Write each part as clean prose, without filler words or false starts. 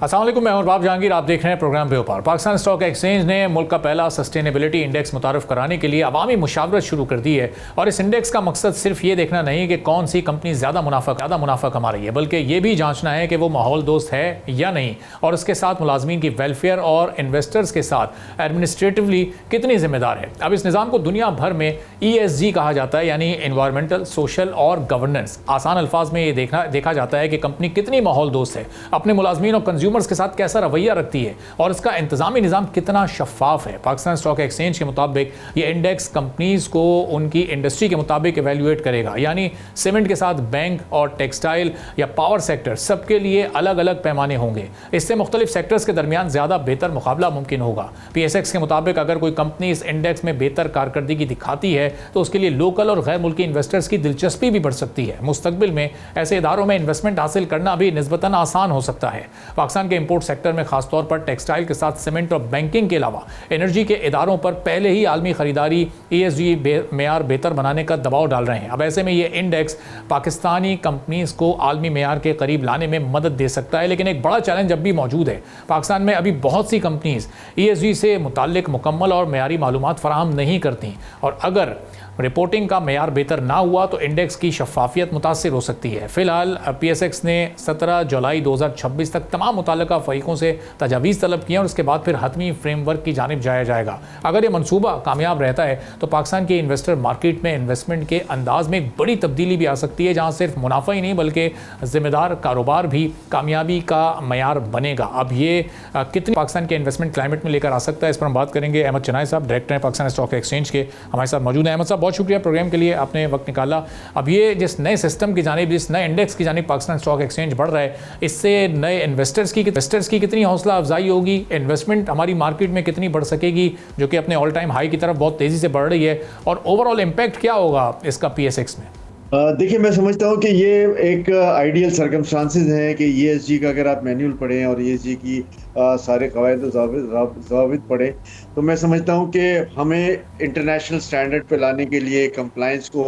अस्सलाम वालेकुम, मैं बाब जहांगीर। आप देख रहे हैं प्रोग्राम व्यापार। पाकिस्तान स्टॉक एक्सचेंज ने मुल्क का पहला सस्टेनेबिलिटी इंडेक्स मुतारफ़ कराने के लिए अवामी मुशावरत शुरू कर दी है। और इस इंडेक्स का मकसद सिर्फ ये देखना नहीं कि कौन सी कंपनी ज़्यादा मुनाफा कमा रही है, बल्कि ये भी जांचना है कि वो माहौल दोस्त है या नहीं, और उसके साथ मुलाजमीन की वेलफेयर और इन्वेस्टर्स के साथ एडमिनिस्ट्रेटिवली कितनी जिम्मेदार है। अब इस निज़ाम को दुनिया भर में ESG कहा जाता है, यानी इन्वायरमेंटल, सोशल और गवर्नेंस। आसान अल्फाज में ये देखा जाता है कि कंपनी कितनी माहौल दोस्त है, अपने मुलाजमीन और कंज्यूमर्स के साथ कैसा रवैया रखती है, और इसका इंतजामी निज़ाम कितना शफाफ है। पाकिस्तान स्टॉक एक्सचेंज के मुताबिक ये इंडेक्स कंपनीज को उनकी इंडस्ट्री के मुताबिक एवेल्युएट करेगा, यानी सीमेंट के साथ बैंक और टेक्सटाइल या पावर सेक्टर सबके लिए अलग अलग पैमाने होंगे। इससे मुख्तलिफ सेक्टर्स के दरमियान ज़्यादा बेहतर मुकाबला मुमकिन होगा। PSX के मुताबिक अगर कोई कंपनी इस इंडेक्स में बेहतर कारकर्दगी दिखाती है तो उसके लिए लोकल और गैर मुल्की इन्वेस्टर्स की दिलचस्पी भी बढ़ सकती है। मुस्तकबिल में ऐसे इदारों में इन्वेस्टमेंट हासिल करना भी निस्बतन आसान हो सकता है। पाकिस्तान के इंपोर्ट सेक्टर में खासतौर पर टेक्सटाइल के साथ सीमेंट और बैंकिंग के अलावा एनर्जी के इदारों पर पहले ही आलमी खरीदारी ESG मेयार बेहतर बनाने का दबाव डाल रहे हैं। अब ऐसे में ये इंडेक्स पाकिस्तानी कंपनीज को आलमी मेयार के करीब लाने में मदद दे सकता है, लेकिन एक बड़ा चैलेंज अब भी मौजूद है। पाकिस्तान में अभी बहुत सी कंपनीज ESG से मुताल्लिक मुकम्मल और मेयारी मालूमात फराहम नहीं करती, और अगर रिपोर्टिंग का मेयार बेहतर ना हुआ तो इंडेक्स की शफाफियत मुतासिर हो सकती है। फिलहाल PSX ने 17 जुलाई 2026 तक तमाम मुतल्लिका फ़रीक़ों से तजावीज़ तलब किए और उसके बाद फिर हतमी फ्रेमवर्क की जानिब जाया जाएगा। अगर ये मनसूबा कामयाब रहता है तो पाकिस्तान के इन्वेस्टर मार्केट में इन्वेस्टमेंट के अंदाज में एक बड़ी तब्दीली भी आ सकती है, जहाँ सिर्फ मुनाफा ही नहीं बल्कि ज़िम्मेदार कारोबार भी कामयाबी का मेयार बनेगा। अब ये कितनी पाकिस्तान के इन्वेस्टमेंट क्लाइमेट में लेकर आ सकता है, इस पर हम बात करेंगे। अहमद चनाई साहब, डायरेक्टर हैं पाकिस्तान स्टॉक एक्सचेंज के, हमारे साथ मौजूद हैं। अहमद साहब, बहुत शुक्रिया प्रोग्राम के लिए, आपने वक्त निकाला। अब ये जिस नए सिस्टम की जानिब, जिस नए इंडेक्स की जानिब पाकिस्तान स्टॉक एक्सचेंज बढ़ रहा है, इससे नए इन्वेस्टर्स की कितनी हौसला अफजाई होगी, इन्वेस्टमेंट हमारी मार्केट में कितनी बढ़ सकेगी जो कि अपने ऑल टाइम हाई की तरफ बहुत तेज़ी से बढ़ रही है, और ओवरऑल इम्पैक्ट क्या होगा इसका PSX में? देखिए, मैं समझता हूँ कि ये एक आइडियल सर्कमस्टांसेस हैं कि ESG का अगर आप मैनुअल पढ़ें और ESG की सारे कवायद ज़वाबित पढ़ें, तो मैं समझता हूँ कि हमें इंटरनेशनल स्टैंडर्ड पे लाने के लिए, कंप्लायंस को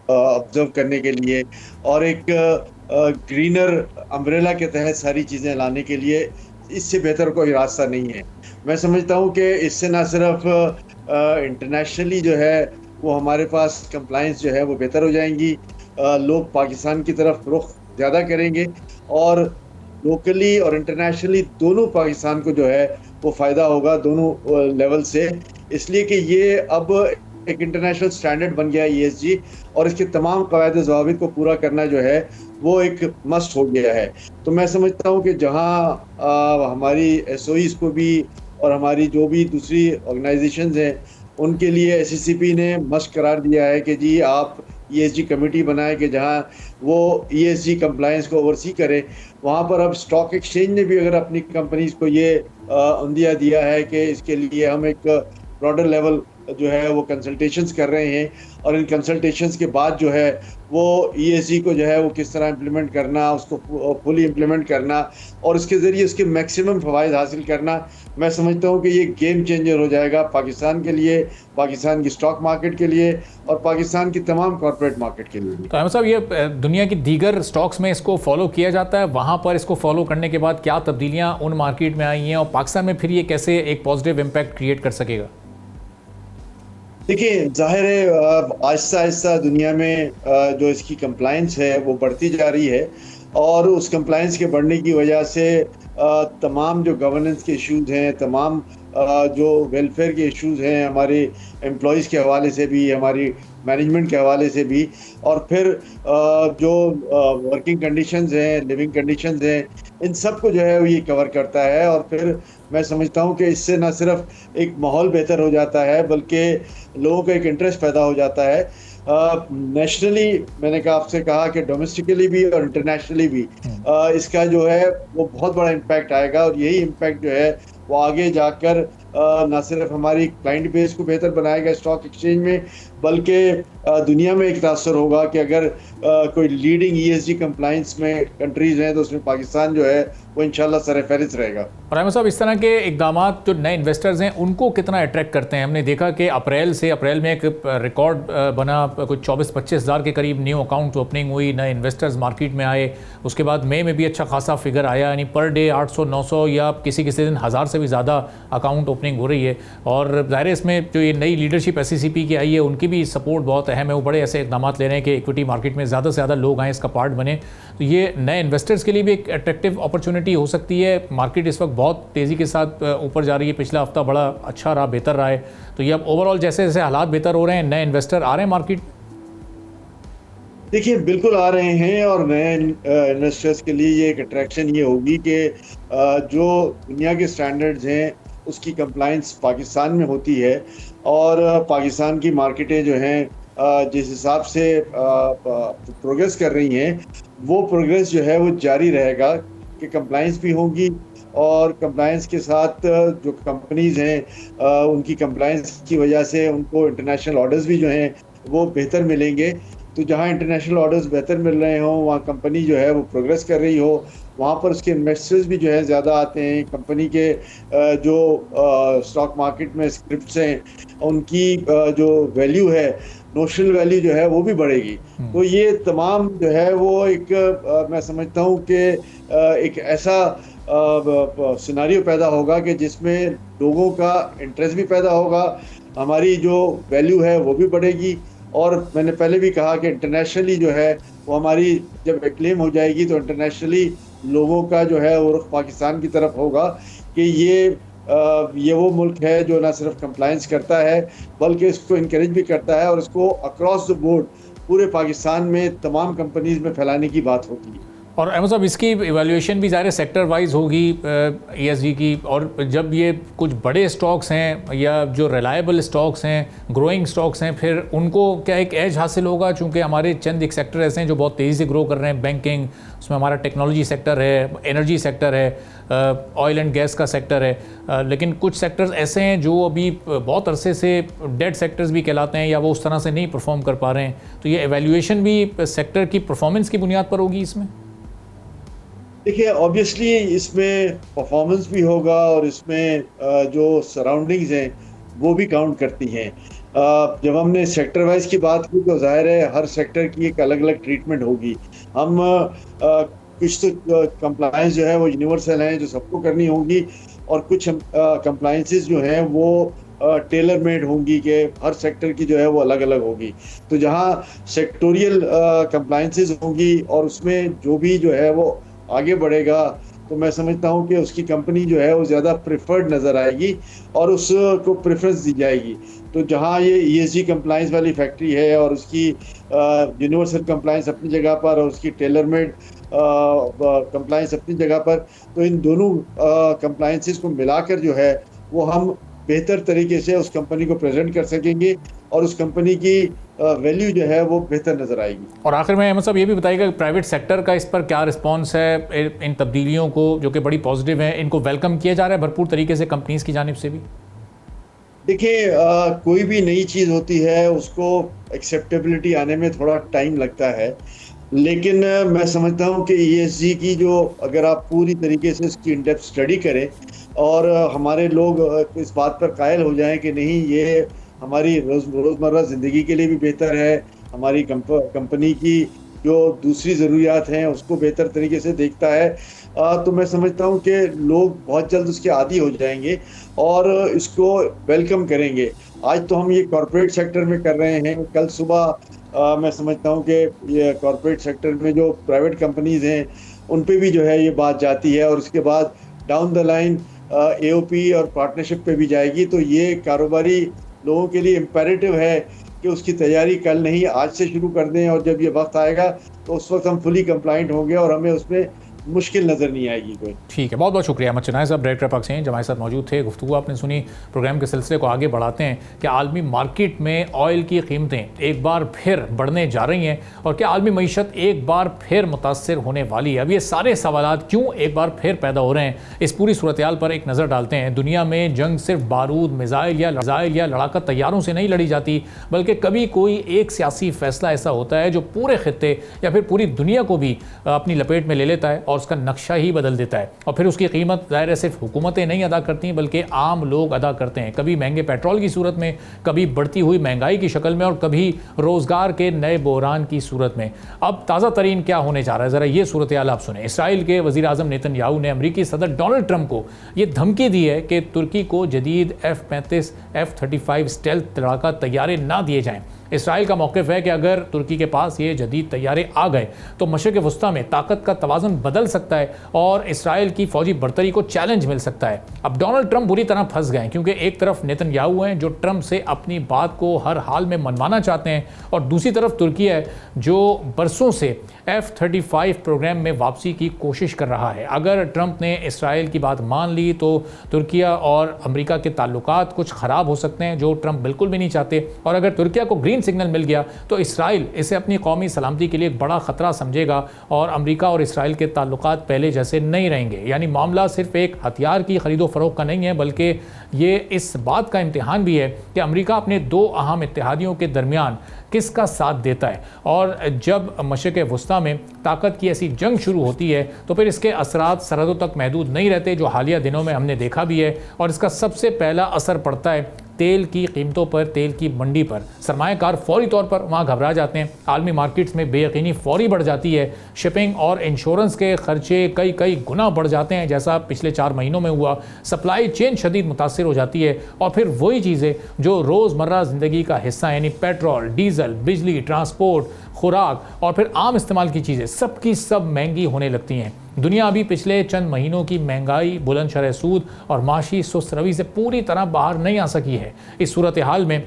ऑब्जर्व करने के लिए और एक ग्रीनर अम्ब्रेला के तहत सारी चीज़ें लाने के लिए इससे बेहतर कोई रास्ता नहीं है। मैं समझता हूँ कि इससे ना सिर्फ इंटरनेशनली जो है वो हमारे पास कंप्लायंस जो है वो बेहतर हो जाएंगी, लोग पाकिस्तान की तरफ रुख ज़्यादा करेंगे, और लोकली और इंटरनेशनली दोनों पाकिस्तान को जो है वो फ़ायदा होगा दोनों लेवल से। इसलिए कि ये अब एक इंटरनेशनल स्टैंडर्ड बन गया है ESG, और इसके तमाम कवायद ज़वाबित को पूरा करना जो है वो एक मस्ट हो गया है। तो मैं समझता हूँ कि जहाँ हमारी SOEs को भी और हमारी जो भी दूसरी ऑर्गेनाइजेशंस हैं उनके लिए SECP ने मस्ट करार दिया है कि जी आप ESG कमेटी बनाएं कि जहां वो ESG कंप्लायंस को ओवरसी करे। वहां पर अब स्टॉक एक्सचेंज ने भी अगर अपनी कंपनीज को ये उंदिया दिया है कि इसके लिए हम एक ब्रॉडर लेवल जो है वो कंसल्टेशंस कर रहे हैं, और इन कंसल्टेशंस के बाद जो है वो ESG को जो है वो किस तरह इम्प्लीमेंट करना, उसको फुली इम्प्लीमेंट करना और उसके ज़रिए उसके मैक्सिमम फ़वाइद हासिल करना, मैं समझता हूँ कि ये गेम चेंजर हो जाएगा पाकिस्तान के लिए, पाकिस्तान की स्टॉक मार्केट के लिए और पाकिस्तान की तमाम कॉर्पोरेट मार्केट के लिए। तो अहमद साहब, ये दुनिया की दीगर स्टॉक्स में इसको फॉलो किया जाता है, वहाँ पर इसको फॉलो करने के बाद क्या तब्दीलियाँ उन मार्केट में आई हैं, और पाकिस्तान में फिर ये कैसे एक पॉजिटिव इम्पैक्ट क्रिएट कर सकेगा? देखिए, जाहिर है आहिस्ता आहिस्ता दुनिया में जो इसकी कंप्लायंस है वो बढ़ती जा रही है, और उस कंप्लायंस के बढ़ने की वजह से तमाम जो गवर्नेंस के इश्यूज हैं, तमाम जो वेलफेयर के इश्यूज हैं, हमारे एम्प्लॉयज़ के हवाले से भी, हमारी मैनेजमेंट के हवाले से भी, और फिर जो वर्किंग कंडीशंस हैं, लिविंग कंडीशंस हैं, इन सब को जो है वो ये कवर करता है। और फिर मैं समझता हूँ कि इससे ना सिर्फ एक माहौल बेहतर हो जाता है बल्कि लोगों का एक इंटरेस्ट पैदा हो जाता है। नेशनली मैंने आपसे कहा कि डोमेस्टिकली भी और इंटरनेशनली भी इसका जो है वो बहुत बड़ा इम्पैक्ट आएगा, और यही इम्पैक्ट जो है वो आगे जाकर ना सिर्फ हमारी क्लाइंट बेस को बेहतर बनाएगा स्टॉक एक्सचेंज में, बल्कि दुनिया में एक तासर होगा कि अगर कोई लीडिंग ईएसजी कंप्लाइंस में कंट्रीज हैं तो उसमें पाकिस्तान जो है वो इंशाल्लाह सरफहरिस्त रहेगा। और अहमद साहब, इस तरह के इकदाम जो नए इन्वेस्टर्स हैं उनको कितना अट्रैक्ट करते हैं? हमने देखा कि अप्रैल में एक रिकॉर्ड बना, कुछ 24-25 हज़ार के करीब न्यू अकाउंट ओपनिंग हुई, नए इन्वेस्टर्स मार्केट में आए। उसके बाद मई में भी अच्छा खासा फिगर आया, यानी पर डे 800-900 या किसी किसी दिन 1000 से भी ज़्यादा अकाउंट ओपनिंग हो रही है। और ज़ाहिर है इसमें जो ये नई लीडरशिप SECP की आई है उनकी भी सपोर्ट बहुत अहम है। वो बड़े ऐसे इकदाम ले रहे हैं कि इक्विटी मार्केट में ज़्यादा से ज़्यादा लोग आएँ, इसका पार्ट बने। तो ये नए इन्वेस्टर्स के लिए भी एक अट्रैक्टिव अपॉर्चुनिटी हो सकती है। मार्केट इस वक्त बहुत तेज़ी के साथ ऊपर जा रही है, पिछला हफ्ता बड़ा अच्छा रहा, बेहतर रहा है। तो ये अब ओवरऑल जैसे जैसे हालात बेहतर हो रहे हैं, नए इन्वेस्टर आ रहे हैं मार्केट। देखिए बिल्कुल आ रहे हैं, और नए इन्वेस्टर्स के लिए ये एक अट्रैक्शन ये होगी कि जो दुनिया के स्टैंडर्ड्स हैं उसकी कंप्लाइंस पाकिस्तान में होती है, और पाकिस्तान की मार्केटें जो हैं जिस हिसाब से प्रोग्रेस कर रही हैं वो प्रोग्रेस जो है वो जारी रहेगा कि कंप्लाइंस भी होगी, और कंप्लाइंस के साथ जो कंपनीज हैं उनकी कंप्लाइंस की वजह से उनको इंटरनेशनल ऑर्डर्स भी जो हैं वो बेहतर मिलेंगे। तो जहाँ इंटरनेशनल ऑर्डर्स बेहतर मिल रहे हों, वहाँ कंपनी जो है वो प्रोग्रेस कर रही हो, वहाँ पर उसके इन्वेस्टर्स भी जो है ज़्यादा आते हैं। कंपनी के जो स्टॉक मार्केट में स्क्रिप्ट्स हैं उनकी जो वैल्यू है, नोशनल वैल्यू जो है वो भी बढ़ेगी। तो ये तमाम जो है वो एक मैं समझता हूँ कि एक ऐसा सिनारियो पैदा होगा कि जिसमें लोगों का इंटरेस्ट भी पैदा होगा, हमारी जो वैल्यू है वो भी बढ़ेगी। और मैंने पहले भी कहा कि इंटरनेशनली जो है वो हमारी जब एक्लेम हो जाएगी तो इंटरनेशनली लोगों का जो है वो रुख पाकिस्तान की तरफ होगा कि ये वो मुल्क है जो ना सिर्फ कंप्लायंस करता है बल्कि इसको इनकरेज भी करता है, और इसको अक्रॉस द बोर्ड पूरे पाकिस्तान में तमाम कंपनीज में फैलाने की बात होती है। और अहमद साहब, इसकी इवैल्यूएशन भी ज़ाहिर सेक्टर वाइज होगी ESG की। और जब ये कुछ बड़े स्टॉक्स हैं या जो रिलायबल स्टॉक्स हैं, ग्रोइंग स्टॉक्स हैं, फिर उनको क्या एक एज हासिल होगा? चूँकि हमारे चंद एक सेक्टर ऐसे हैं जो बहुत तेज़ी से ग्रो कर रहे हैं, बैंकिंग, उसमें हमारा टेक्नोलॉजी सेक्टर है, एनर्जी सेक्टर है, ऑयल एंड गैस का सेक्टर है, लेकिन कुछ सेक्टर्स ऐसे हैं जो अभी बहुत अरसे से डेड सेक्टर्स भी कहलाते हैं या वो उस तरह से नहीं परफॉर्म कर पा रहे हैं। तो ये एवेल्यूएशन भी सेक्टर की परफॉर्मेंस की बुनियाद पर होगी इसमें? देखिए ऑब्वियसली इसमें परफॉर्मेंस भी होगा, और इसमें जो सराउंडिंग्स हैं वो भी काउंट करती हैं। जब हमने सेक्टर वाइज की बात की तो जाहिर है हर सेक्टर की एक अलग अलग ट्रीटमेंट होगी। हम कुछ तो कंप्लायंस जो है वो यूनिवर्सल हैं जो सबको करनी होगी, और कुछ कंप्लायंसेस जो हैं वो टेलर मेड होंगी कि हर सेक्टर की जो है वो अलग अलग होगी। तो जहाँ सेक्टोरियल कंप्लायंसेस होंगी और उसमें जो भी जो है वो आगे बढ़ेगा, तो मैं समझता हूँ कि उसकी कंपनी जो है वो ज़्यादा प्रेफर्ड नज़र आएगी और उसको प्रेफरेंस दी जाएगी। तो जहाँ ये ESG कंप्लायंस वाली फैक्ट्री है और उसकी यूनिवर्सल कंप्लायंस अपनी जगह पर और उसकी टेलर मेड कंप्लायंस अपनी जगह पर, तो इन दोनों कंप्लायंसेस को मिलाकर जो है वो हम बेहतर तरीके से उस कंपनी को प्रेजेंट कर सकेंगे और उस कंपनी की वैल्यू जो है वो बेहतर नज़र आएगी। और आखिर में अहमद साहब ये भी बताइएगा कि प्राइवेट सेक्टर का इस पर क्या रिस्पांस है, इन तब्दीलियों को जो कि बड़ी पॉजिटिव हैं, इनको वेलकम किया जा रहा है भरपूर तरीके से कंपनीज की जानिब से भी? देखिए कोई भी नई चीज़ होती है उसको एक्सेप्टेबिलिटी आने में थोड़ा टाइम लगता है, लेकिन मैं समझता हूँ कि ESG की जो अगर आप पूरी तरीके से इसकी इन डेप्थ स्टडी करें और हमारे लोग इस बात पर कायल हो जाएं कि नहीं ये हमारी रोज़मर्रा ज़िंदगी के लिए भी बेहतर है, हमारी कंपनी की जो दूसरी ज़रूरियात हैं उसको बेहतर तरीके से देखता है, तो मैं समझता हूँ कि लोग बहुत जल्द उसके आदी हो जाएंगे और इसको वेलकम करेंगे। आज तो हम ये कॉरपोरेट सेक्टर में कर रहे हैं, कल सुबह मैं समझता हूँ कि ये कॉरपोरेट सेक्टर में जो प्राइवेट कंपनीज़ हैं उन पे भी जो है ये बात जाती है और उसके बाद डाउन द लाइन AOP और पार्टनरशिप पे भी जाएगी। तो ये कारोबारी लोगों के लिए इम्पेरेटिव है कि उसकी तैयारी कल नहीं आज से शुरू कर दें, और जब ये वक्त आएगा तो उस वक्त हम फुली कंप्लाइंट होंगे और हमें उसमें मुश्किल नज़र नहीं आएगी कोई। ठीक है, बहुत बहुत शुक्रिया अहमद चनाय साहब, डायरेक्टर पाकिस्तान हमारे साथ मौजूद थे। गुफ्तगू आपने सुनी। प्रोग्राम के सिलसिले को आगे बढ़ाते हैं कि आलमी मार्केट में ऑयल की कीमतें एक बार फिर बढ़ने जा रही हैं और क्या आलमी मईशत एक बार फिर मुतासर होने वाली है। अब ये सारे सवालात क्यों एक बार फिर पैदा हो रहे हैं, इस पूरी सूरत-ए-हाल पर एक नज़र डालते हैं। दुनिया में जंग सिर्फ बारूद, मिसाइल या लड़ाका तैयारों से नहीं लड़ी जाती, बल्कि कभी कोई एक सियासी फैसला ऐसा होता है जो पूरे खित्ते या फिर पूरी दुनिया को भी अपनी लपेट में ले लेता है और उसका नक्शा ही बदल देता है। और फिर उसकी कीमत ज़ाहिर है सिर्फ हुकूमतें नहीं अदा करती बल्कि आम लोग अदा करते हैं, कभी महंगे पेट्रोल की सूरत में, कभी बढ़ती हुई महंगाई की शक्ल में और कभी रोज़गार के नए बहरान की सूरत में। अब ताज़ा तरीन क्या होने जा रहा है, ज़रा ये सूरत हाल आप सुने। इसराइल के वज़ीर आज़म नेतन्याहू ने अमरीकी सदर डोनाल्ड ट्रंप को ये धमकी दी है कि तुर्की को जदीद F-35 F-35 स्टेल्थ लड़ाका तैयारे ना दिए जाएं। इसराइल का मौक़िफ़ है कि अगर तुर्की के पास ये जदीद तैयारे आ गए तो मशरिक़ वस्ता में ताकत का तवाज़ुन बदल सकता है और इसराइल की फ़ौजी बर्तरी को चैलेंज मिल सकता है। अब डोनाल्ड ट्रंप बुरी तरह फंस गए क्योंकि एक तरफ नेतन्याहू हैं जो ट्रंप से अपनी बात को हर हाल में मनवाना चाहते हैं और दूसरी तरफ तुर्की है जो बरसों से F-35 प्रोग्राम में वापसी की कोशिश कर रहा है। अगर ट्रंप ने इसराइल की बात मान ली तो तुर्किया और अमेरिका के ताल्लुकात कुछ ख़राब हो सकते हैं, जो ट्रंप बिल्कुल भी नहीं चाहते। और अगर तुर्किया को ग्रीन सिग्नल मिल गया तो इसराइल इसे अपनी कौमी सलामती के लिए एक बड़ा ख़तरा समझेगा और अमेरिका और इसराइल के ताल्लुकात पहले जैसे नहीं रहेंगे। यानी मामला सिर्फ एक हथियार की खरीदो फरोख्त का नहीं है, बल्कि ये इस बात का इम्तिहान भी है कि अमेरिका अपने दो अहम इत्तेहादियों के दरमियान किसका साथ देता है। और जब मशरिक़ वस्ता में ताकत की ऐसी जंग शुरू होती है तो फिर इसके असरात सरहदों तक महदूद नहीं रहते, जो हालिया दिनों में हमने देखा भी है। और इसका सबसे पहला असर पड़ता है तेल की कीमतों पर, तेल की मंडी पर। सरमायाकार फौरी तौर पर वहाँ घबरा जाते हैं। आलमी मार्केट्स में बेयकीनी फौरी बढ़ जाती है। शिपिंग और इंश्योरेंस के खर्चे कई गुना बढ़ जाते हैं, जैसा पिछले 4 महीनों में हुआ। सप्लाई चेन शदीद मुतासिर हो जाती है और फिर वही चीज़ें जो रोज़मर्रा ज़िंदगी का हिस्सा यानी पेट्रोल, डीजल, बिजली, ट्रांसपोर्ट, खुराक और फिर आम इस्तेमाल की चीज़ें सब की सब महंगी होने लगती हैं। दुनिया अभी पिछले चंद महीनों की महंगाई, बुलंद शरह सूद और माशी सुस्त रवि से पूरी तरह बाहर नहीं आ सकी है। इस सूरत हाल में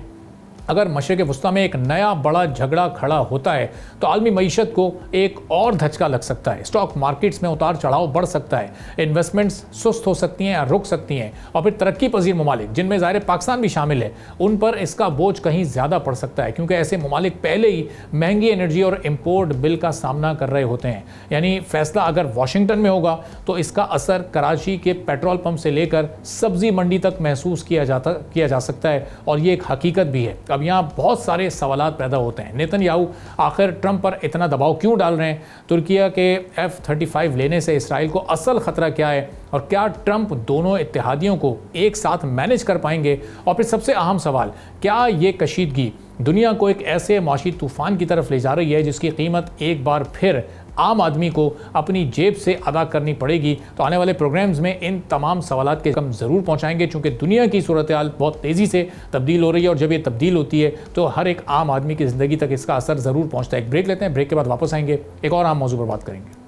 अगर मशरिक़ वस्ता में एक नया बड़ा झगड़ा खड़ा होता है तो आलमी मईशत को एक और धचका लग सकता है। स्टॉक मार्केट्स में उतार चढ़ाव बढ़ सकता है, इन्वेस्टमेंट्स सुस्त हो सकती हैं या रुक सकती हैं और फिर तरक्की पजीर ममालिक, जिनमें ज़ाहिर पाकिस्तान भी शामिल है, उन पर इसका बोझ कहीं ज़्यादा पड़ सकता है क्योंकि ऐसे ममालिक पहले ही महंगी एनर्जी और इम्पोर्ट बिल का सामना कर रहे होते हैं। यानी फैसला अगर वाशिंगटन में होगा तो इसका असर कराची के पेट्रोल पंप से लेकर सब्जी मंडी तक महसूस किया जा सकता है और ये एक हकीकत भी है। अब यहाँ बहुत सारे सवालात पैदा होते हैं। नेतन्याहू आखिर ट्रंप पर इतना दबाव क्यों डाल रहे हैं? तुर्किया के F-35 लेने से इसराइल को असल खतरा क्या है और क्या ट्रंप दोनों इत्तेहादियों को एक साथ मैनेज कर पाएंगे? और फिर सबसे अहम सवाल, क्या ये कशीदगी दुनिया को एक ऐसे माशी तूफान की तरफ ले जा रही है जिसकी कीमत एक बार फिर आम आदमी को अपनी जेब से अदा करनी पड़ेगी? तो आने वाले प्रोग्राम्स में इन तमाम सवालात के हम ज़रूर पहुंचाएंगे क्योंकि दुनिया की सूरत हाल बहुत तेज़ी से तब्दील हो रही है और जब ये तब्दील होती है तो हर एक आम आदमी की ज़िंदगी तक इसका असर ज़रूर पहुंचता है। एक ब्रेक लेते हैं, ब्रेक के बाद वापस आएंगे, एक और आम मौजू पर बात करेंगे।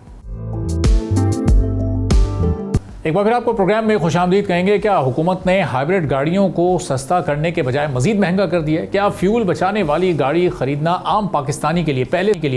एक बार फिर आपको प्रोग्राम में खुशामदीद कहेंगे। क्या हुकूमत ने हाइब्रिड गाड़ियों को सस्ता करने के बजाय मजीद महंगा कर दिया है? क्या फ्यूल बचाने वाली गाड़ी खरीदना आम पाकिस्तानी के लिए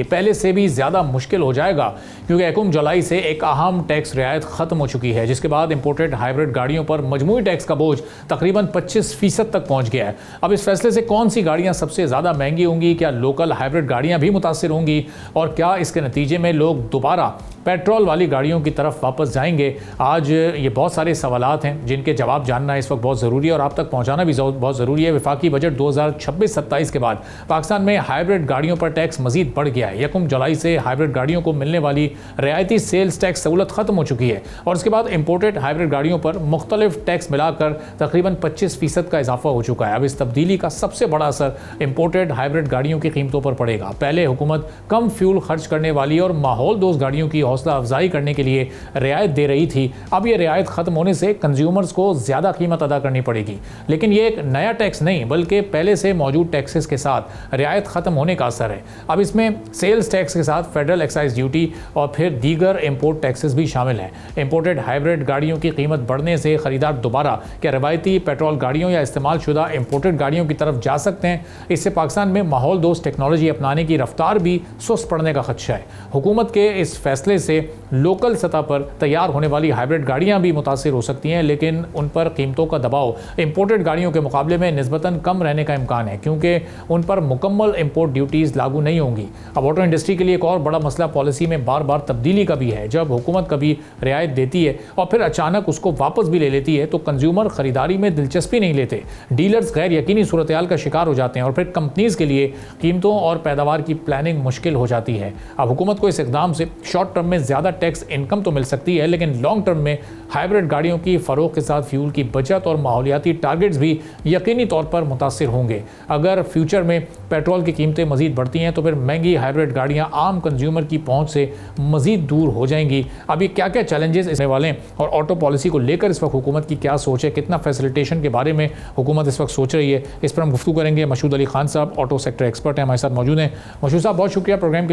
पहले से भी ज़्यादा मुश्किल हो जाएगा क्योंकि 1 जुलाई से एक अहम टैक्स रियायत ख़त्म हो चुकी है, जिसके बाद इंपोर्टेड हाइब्रिड गाड़ियों पर मजमूई टैक्स का बोझ तकरीबन 25% तक पहुँच गया है। अब इस फैसले से कौन सी गाड़ियाँ सबसे ज़्यादा महंगी होंगी? क्या लोकल हाइब्रिड गाड़ियाँ भी मुतासिर होंगी और क्या इसके नतीजे में लोग दोबारा पेट्रोल वाली गाड़ियों की तरफ वापस जाएंगे? आज ये बहुत सारे सवालात हैं जिनके जवाब जानना इस वक्त बहुत ज़रूरी है और आप तक पहुंचाना भी बहुत ज़रूरी है। वफाकी बजट 2026-27 के बाद पाकिस्तान में हाइब्रिड गाड़ियों पर टैक्स मजीद बढ़ गया है। 1 जुलाई से हाइब्रिड गाड़ियों को मिलने वाली रियायती सेल्स टैक्स सहूलत ख़त्म हो चुकी है और उसके बाद इंपोर्टेड हाइब्रिड गाड़ियों पर मुख्तलिफ टैक्स मिलाकर तकरीबन 25% का इजाफा हो चुका है। अब इस तब्दीली का सबसे बड़ा असर इंपोर्टेड हाइब्रिड गाड़ियों की कीमतों पर पड़ेगा। पहले हुकूमत कम फ्यूल खर्च करने वाली और माहौल दोस्त गाड़ियों की हौसला अफजाई करने के लिए रियायत दे रही थी। अब ये रियायत ख़त्म होने से कंज्यूमर्स को ज़्यादा कीमत अदा करनी पड़ेगी। लेकिन ये एक नया टैक्स नहीं बल्कि पहले से मौजूद टैक्सेस के साथ रियायत ख़त्म होने का असर है। अब इसमें सेल्स टैक्स के साथ फेडरल एक्साइज ड्यूटी और फिर दीगर इंपोर्ट टैक्सेस भी शामिल हैं। इंपोर्टेड हाइब्रिड गाड़ियों की कीमत बढ़ने से ख़रीदार दोबारा क्या रवायती पेट्रोल गाड़ियों या इस्तेमाल शुदा इंपोर्टेड गाड़ियों की तरफ जा सकते हैं? इससे पाकिस्तान में माहौल दोस्त टेक्नोलॉजी अपनाने की रफ्तार भी सुस्त पड़ने का खदशा है। हुकूमत के इस फैसले से लोकल सतह पर तैयार होने वाली हाइब्रिड गाड़ियां भी मुतासिर हो सकती हैं, लेकिन उन पर कीमतों का दबाव इंपोर्टेड गाड़ियों के मुकाबले में निस्बतन कम रहने का इम्कान है, क्योंकि उन पर मुकम्मल इंपोर्ट ड्यूटीज़ लागू नहीं होंगी। अब ऑटो इंडस्ट्री के लिए एक और बड़ा मसला पॉलिसी में बार बार तब्दीली का भी है। जब हुकूमत कभी रियायत देती है और फिर अचानक उसको वापस भी ले लेती है तो कंज्यूमर खरीदारी में दिलचस्पी नहीं लेते, डीलर्स गैर यकीनी सूरत हाल का शिकार हो जाते हैं और फिर कंपनीज के लिए कीमतों और पैदावार की प्लानिंग मुश्किल हो जाती है। अब हुकूमत को इस इकदाम से शॉर्ट टर्म में ज़्यादा टैक्स इनकम तो मिल सकती है, लेकिन लॉन्ग टर्म में हाइब्रिड गाड़ियों की फ़रोग के साथ फ्यूल की बचत और माहौलियाती टारगेट्स भी यकीनी तौर पर मुतासिर होंगे। अगर फ्यूचर में पेट्रोल की कीमतें मज़ीद बढ़ती हैं तो फिर महंगी हाइब्रिड गाड़ियाँ आम कंज्यूमर की पहुँच से मज़ीद दूर हो जाएंगी। अभी क्या क्या चैलेंजेस इसमें वाले हैं और ऑटो पॉलिसी को लेकर इस वक्त हुकूमत की क्या सोच है, कितना फैसिलिटेशन के बारे में हुकूमत इस वक्त सोच रही है, इस पर हम गुफ्तगू करेंगे। मशहूद अली खान साहब ऑटो सेक्टर एक्सपर्ट हैं, हमारे साथ मौजूद हैं। मशहूद साहब, बहुत शुक्रिया प्रोग्राम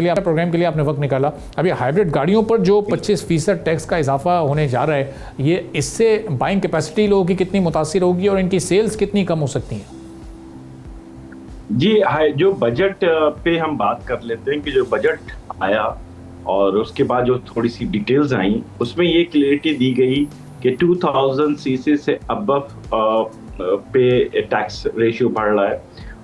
के लिए आपने वक्त निकाला। अभी हाइब्रिड गाड़ियों पर जो 25% टैक्स का इजाफा होने जा रहा है, ये इससे बाइंग कैपेसिटी लोगों की कितनी मुतासिर होगी और इनकी सेल्स कितनी कम हो सकती हैं? जी, जो बजट पे हम बात कर लेते हैं कि जो बजट आया और उसके बाद जो थोड़ी सी डिटेल्स आई, उसमें ये क्लियरिटी दी गई कि 2000 सीसी से अबव पे टैक्स रेशियो बढ़ रहा है।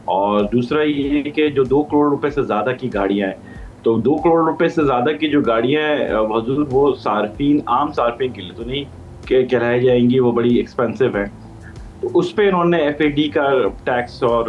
और दूसरा ये कि जो 2 करोड़ रुपए से ज़्यादा की गाड़ियाँ हैं, तो 2 करोड़ रुपए से ज़्यादा की जो गाड़ियाँ हैं मौजूद, वो सार्फिन, आम सार्फिन के लिए तो नहीं कहलाई जाएंगी, वो बड़ी एक्सपेंसिव है। तो उस पर इन्होंने FAD का टैक्स और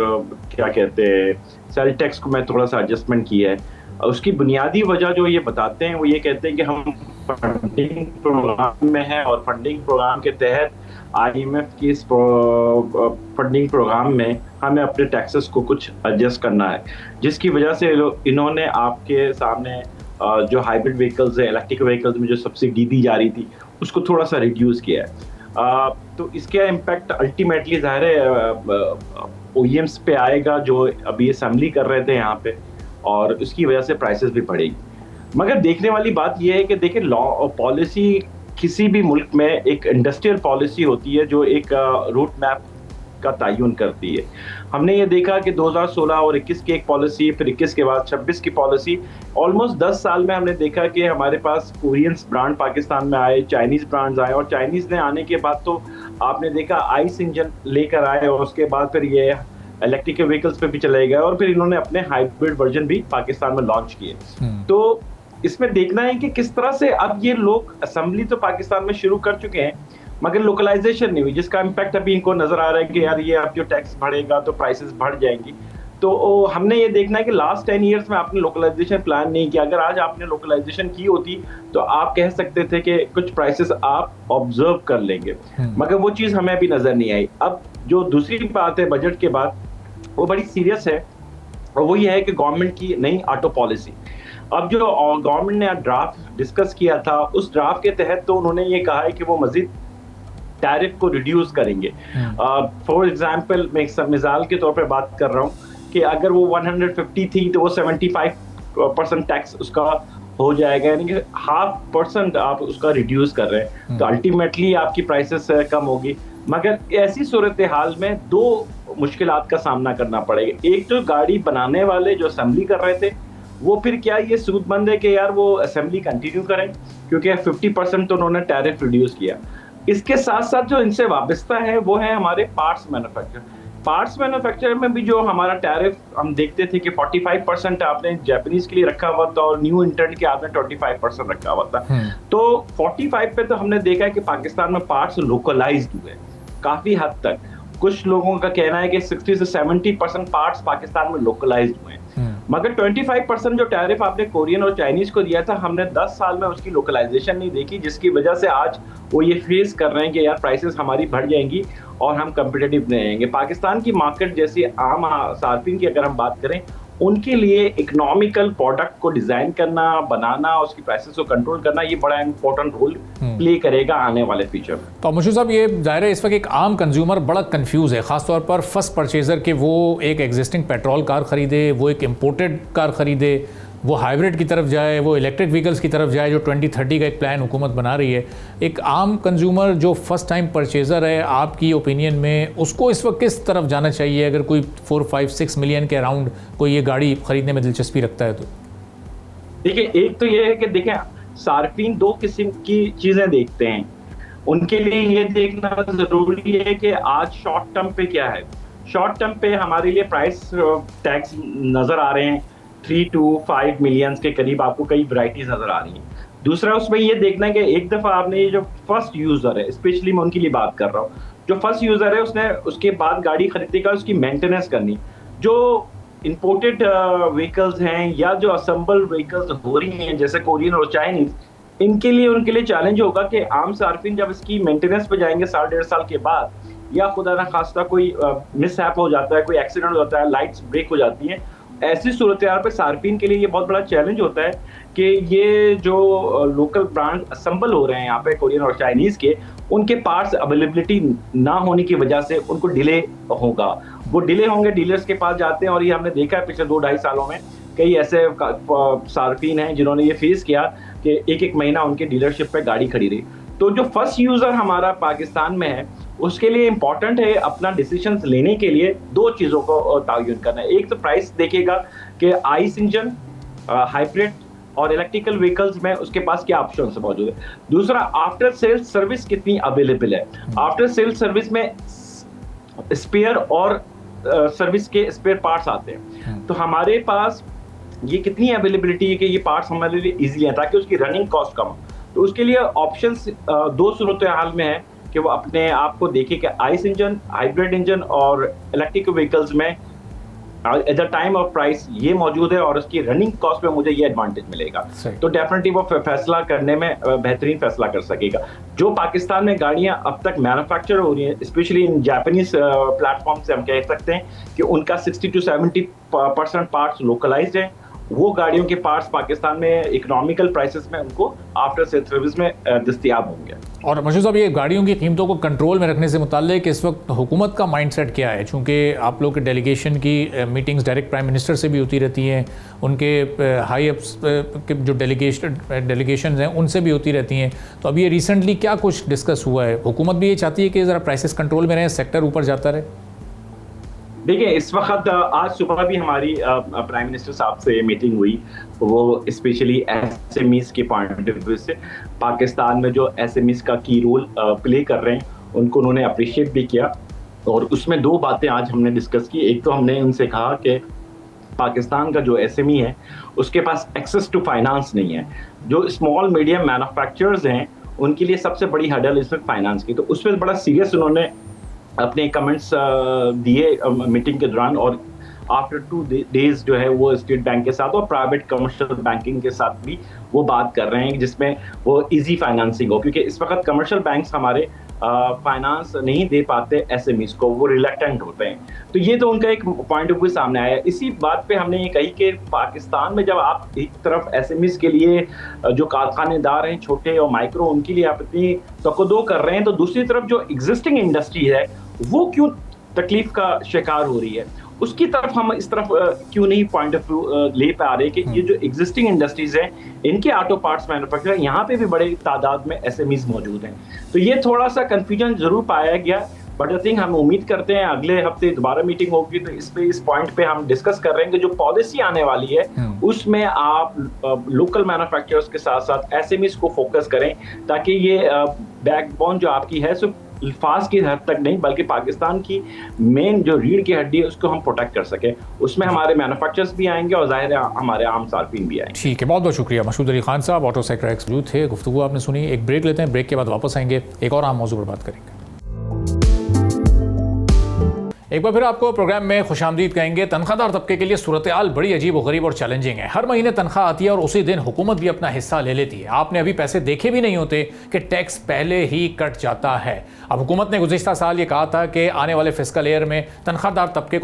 क्या कहते हैं सेल टैक्स को मैं थोड़ा सा एडजस्टमेंट किया है। उसकी बुनियादी वजह जो ये बताते हैं, वो ये कहते हैं कि हम फंडिंग प्रोग्राम में हैं और फंडिंग प्रोग्राम के तहत IMF की इस फंडिंग प्रोग्राम में हमें अपने टैक्सेस को कुछ एडजस्ट करना है, जिसकी वजह से इन्होंने आपके सामने जो हाइब्रिड व्हीकल्स है, इलेक्ट्रिक व्हीकल्स में जो सब्सिडी दी जा रही थी, उसको थोड़ा सा रिड्यूस किया है। तो इसका इम्पैक्ट अल्टीमेटली ज़ाहिर है OEMs पे आएगा जो अभी असेंबली कर रहे थे यहाँ पे, और उसकी वजह से प्राइसेस भी बढ़ेगी। मगर देखने वाली बात यह है कि देखिए, लॉ पॉलिसी किसी भी मुल्क में एक इंडस्ट्रियल पॉलिसी होती है जो एक रूट मैप का तयन करती है। हमने ये देखा कि 2016 और 21 की एक पॉलिसी, फिर 21 के बाद 26 की पॉलिसी, ऑलमोस्ट 10 साल में हमने देखा कि हमारे पास कोरियंस ब्रांड पाकिस्तान में आए, चाइनीज़ ब्रांड्स आए, और चाइनीज़ ने आने के बाद तो आपने देखा आइस इंजन लेकर आए, और उसके बाद फिर ये इलेक्ट्रिक व्हीकल्स पे भी चले गए, और फिर इन्होंने अपने हाइब्रिड वर्जन भी पाकिस्तान में लॉन्च किए। तो इसमें देखना है कि किस तरह से अब ये लोग असेंबली तो पाकिस्तान में शुरू कर चुके हैं, मगर लोकलाइजेशन नहीं हुई, जिसका इम्पैक्ट अभी इनको नजर आ रहा है कि यार ये अब जो टैक्स बढ़ेगा तो प्राइसेस बढ़ जाएंगी। तो हमने ये देखना है कि लास्ट 10 ईयर्स में आपने लोकलाइजेशन प्लान नहीं किया। अगर आज आपने लोकलाइजेशन की होती तो आप कह सकते थे कि कुछ प्राइसेस आप ऑब्जर्व कर लेंगे, मगर वो चीज़ हमें अभी नजर नहीं आई। अब जो दूसरी बात है बजट के बाद, वो बड़ी सीरियस है, और वो ये है कि गवर्नमेंट की नई ऑटो पॉलिसी। अब जो गवर्नमेंट ने ड्राफ्ट डिस्कस किया था, उस ड्राफ्ट के तहत तो उन्होंने ये कहा है कि वो मजीद टैरिफ को रिड्यूस करेंगे। फॉर एग्जांपल, मैं एक मिसाल के तौर पे बात कर रहा हूँ कि अगर वो 150 थी तो वो 75% टैक्स उसका हो जाएगा, यानी कि 0.5% आप उसका रिड्यूस कर रहे हैं, तो अल्टीमेटली आपकी प्राइसेस कम होगी। मगर ऐसी सूरत हाल में 2 मुश्किलात का सामना करना पड़ेगा। एक तो गाड़ी बनाने वाले जो असेंबली कर रहे थे, वो फिर क्या ये सूदमंद है कि यार वो असेंबली कंटिन्यू करें, क्योंकि 50% तो उन्होंने टैरिफ रिड्यूस किया। इसके साथ साथ जो इनसे वाबस्ता है वो है हमारे पार्ट्स मैन्युफैक्चर में भी जो हमारा टैरिफ हम देखते थे कि 45% आपने जापानीज के लिए रखा हुआ था और न्यू इंटर्न के आपने 25% रखा हुआ था। तो 45 पे तो हमने देखा है कि पाकिस्तान में पार्ट्स लोकलाइज्ड हुए काफी हद तक। कुछ लोगों का कहना है कि 60 से 70% पार्ट्स पाकिस्तान में लोकलाइज्ड हुए, मगर 25% जो टैरिफ आपने कोरियन और चाइनीज को दिया था, हमने 10 साल में उसकी लोकलाइजेशन नहीं देखी, जिसकी वजह से आज वो ये फेस कर रहे हैं कि यार प्राइसेस हमारी बढ़ जाएंगी और हम कम्पिटिटिव नहीं रहेंगे। पाकिस्तान की मार्केट जैसी आम सार्फिन की अगर हम बात करें, उनके लिए इकोनॉमिकल प्रोडक्ट को डिजाइन करना, बनाना, उसकी प्राइसेस को कंट्रोल करना, ये बड़ा इंपॉर्टेंट रोल प्ले करेगा आने वाले फ्यूचर में। तो मशहूद साहब, ये जाहिर है इस वक्त एक आम कंज्यूमर बड़ा कंफ्यूज है, खासतौर पर फर्स्ट परचेजर के वो एक एग्जिस्टिंग पेट्रोल कार खरीदे, वो एक इम्पोर्टेड कार खरीदे, वो हाइब्रिड की तरफ जाए, वो इलेक्ट्रिक व्हीकल्स की तरफ जाए, जो 2030 का एक प्लान हुकूमत बना रही है। एक आम कंज्यूमर जो फर्स्ट टाइम परचेज़र है, आपकी ओपिनियन में उसको इस वक्त किस तरफ जाना चाहिए अगर कोई 4, 5, 6 मिलियन के अराउंड कोई ये गाड़ी ख़रीदने में दिलचस्पी रखता है? तो देखिए, एक तो ये है कि देखें सार्फिन दो किस्म की चीजें देखते हैं। उनके लिए ये देखना जरूरी है कि आज शॉर्ट टर्म पे क्या है। शॉर्ट टर्म पे हमारे लिए प्राइस टैग्स नजर आ रहे हैं 3 to 5 मिलियंस के करीब, आपको कई वैरायटीज नजर आ रही हैं। दूसरा उसमें ये देखना है कि एक दफा आपने ये जो फर्स्ट यूजर है, स्पेशली मैं उनके लिए बात कर रहा हूँ, जो फर्स्ट यूजर है उसने उसके बाद गाड़ी खरीदेगा, उसकी मेंटेनेंस करनी। जो इंपोर्टेड व्हीकल्स हैं या जो असेंबल व्हीकल्स हो रही हैं जैसे कोरियन और चाइनीज, उनके लिए चैलेंज होगा कि आम सार्फिन जब इसकी मेंटेनेंस पे जाएंगे 1.5 साल के बाद, या खुदा ना खास्ता कोई मिसहैप हो जाता है, कोई एक्सीडेंट हो जाता है, लाइट्स ब्रेक हो जाती हैं, ऐसी सूरत पे सार्फिन के लिए ये बहुत बड़ा चैलेंज होता है कि ये जो लोकल ब्रांड असेंबल हो रहे हैं यहाँ पे कोरियन और चाइनीज के, उनके पार्ट्स अवेलेबिलिटी ना होने की वजह से उनको डिले होगा। वो डिले होंगे, डीलर्स के पास जाते हैं, और ये हमने देखा है पिछले 2-2.5 सालों में कई ऐसे सार्फिन हैं जिन्होंने ये फेस किया कि एक महीना उनके डीलरशिप पे गाड़ी खड़ी रही। तो जो फर्स्ट यूजर हमारा पाकिस्तान में है, उसके लिए इंपॉर्टेंट है अपना डिसीजंस लेने के लिए 2 चीजों को तयन करना है। एक तो प्राइस देखेगा कि आइस इंजन, हाइब्रिड और इलेक्ट्रिकल व्हीकल्स में उसके पास क्या ऑप्शन मौजूद है। दूसरा, आफ्टर सेल्स सर्विस कितनी अवेलेबल है। आफ्टर सेल्स सर्विस में स्पेयर और सर्विस के स्पेयर पार्ट्स आते हैं, तो हमारे पास ये कितनी अवेलेबिलिटी है कि ये पार्ट्स हमारे लिए इजीली है ताकि उसकी रनिंग कॉस्ट कम हो। तो उसके लिए ऑप्शंस 2 सूरत हाल में है कि वो अपने आप को देखे कि आइस इंजन, हाइब्रिड इंजन और इलेक्ट्रिक व्हीकल्स में at the time of price ये मौजूद है और उसकी रनिंग कॉस्ट में मुझे ये एडवांटेज मिलेगा, तो डेफिनेटली वो फैसला करने में बेहतरीन फैसला कर सकेगा। जो पाकिस्तान में गाड़ियां अब तक मैन्युफैक्चर हो रही हैं, स्पेशली इन जापानीज प्लेटफॉर्म से हम कह सकते हैं कि उनका 60 to 70% पार्ट्स लोकलाइज्ड हैं। वो गाड़ियों के पार्ट्स पाकिस्तान में इकोनॉमिकल प्राइसेस में उनको आफ्टर सेल सर्विस में दस्तयाब होंगे। और मशहूर साहब, ये गाड़ियों की कीमतों को कंट्रोल में रखने से मुताल्लिक इस वक्त हुकूमत का माइंडसेट क्या है? चूँकि आप लोग के डेलीगेशन की मीटिंग्स डायरेक्ट प्राइम मिनिस्टर से भी होती रहती हैं, उनके हाई अप्स के जो डेलीगेशन हैं उनसे भी होती रहती हैं, तो अभी ये रिसेंटली क्या कुछ डिस्कस हुआ है? हुकूमत भी ये चाहती है कि ज़रा प्राइसेस कंट्रोल में रहें, सेक्टर ऊपर जाता रहे? देखिए, इस वक्त आज सुबह भी हमारी प्राइम मिनिस्टर साहब से मीटिंग हुई। वो स्पेशली एसएमईज के पॉइंट ऑफ व्यू से पाकिस्तान में जो एसएमईज का की रोल प्ले कर रहे हैं उनको उन्होंने अप्रिशिएट भी किया, और उसमें 2 बातें आज हमने डिस्कस की। एक तो हमने उनसे कहा कि पाकिस्तान का जो एसएमई है उसके पास एक्सेस टू फाइनेंस नहीं है। जो स्मॉल मीडियम मैन्युफैक्चरर्स हैं उनके लिए सबसे बड़ी हर्डल इसमें फाइनेंस की, तो उस पर बड़ा सीरियस उन्होंने अपने कमेंट्स दिए मीटिंग के दौरान। और आफ्टर 2 days जो है वो स्टेट बैंक के साथ और प्राइवेट कमर्शियल बैंकिंग के साथ भी वो बात कर रहे हैं जिसमें वो इजी फाइनेंसिंग हो, क्योंकि इस वक्त कमर्शियल बैंक्स हमारे फाइनेंस नहीं दे पाते एसएमईज को, वो रिलेक्टेंट होते हैं। तो ये तो उनका एक पॉइंट ऑफ व्यू सामने आया। इसी बात पे हमने ये कही कि पाकिस्तान में जब आप एक तरफ एसएमईज के लिए जो कारखानेदार हैं छोटे और माइक्रो, उनके लिए आप इतनी तकदो कर रहे हैं, तो दूसरी तरफ जो एग्जिस्टिंग इंडस्ट्री है वो क्यों तकलीफ का शिकार हो रही है, उसकी तरफ हम इस तरफ क्यों नहीं पॉइंट ऑफ व्यू ले पा रहे कि ये जो एग्जिस्टिंग इंडस्ट्रीज हैं इनके ऑटो पार्ट्स मैन्युफैक्चर यहाँ पे भी बड़े तादाद में एसएमईज मौजूद हैं। तो ये थोड़ा सा कंफ्यूजन जरूर पाया गया, बट आई थिंक हम उम्मीद करते हैं अगले हफ्ते दोबारा मीटिंग होगी तो इस पॉइंट पे हम डिस्कस कर रहे हैं कि जो पॉलिसी आने वाली है उसमें आप लोकल मैन्युफैक्चरर्स के साथ साथ एसएमईज को फोकस करें, ताकि ये बैकबोन जो आपकी है सिर्फ अल्फाज की हद तक नहीं बल्कि पाकिस्तान की मेन जो रीढ़ की हड्डी है उसको हम प्रोटेक्ट कर सकें। उसमें हमारे मैन्युफैक्चरर्स भी आएंगे और जाहिर है हमारे आम सार्फिन भी आएंगे। ठीक है, बहुत बहुत शुक्रिया मसूद अली खान साहब, ऑटो सेक्टर एक्सक्लूसिव थे। गुफ्तगू आपने सुनी। एक ब्रेक लेते हैं, ब्रेक के बाद वापस आएंगे, एक और आम मौजू पर बात करेंगे। एक बार फिर आपको प्रोग्राम में खुशामदीद कहेंगे। तनख्वाहदार तबके के लिए सूरत हाल बड़ी अजीब व गरीब और चैलेंजिंग है। हर महीने तनख्वाह आती है और उसी दिन हुकूमत भी अपना हिस्सा ले लेती है। आपने अभी पैसे देखे भी नहीं होते कि टैक्स पहले ही कट जाता है। अब हुकूमत ने गुज़िश्ता साल ये कहा था कि आने वाले फिस्कल ईयर में तनख्वाहदार तबके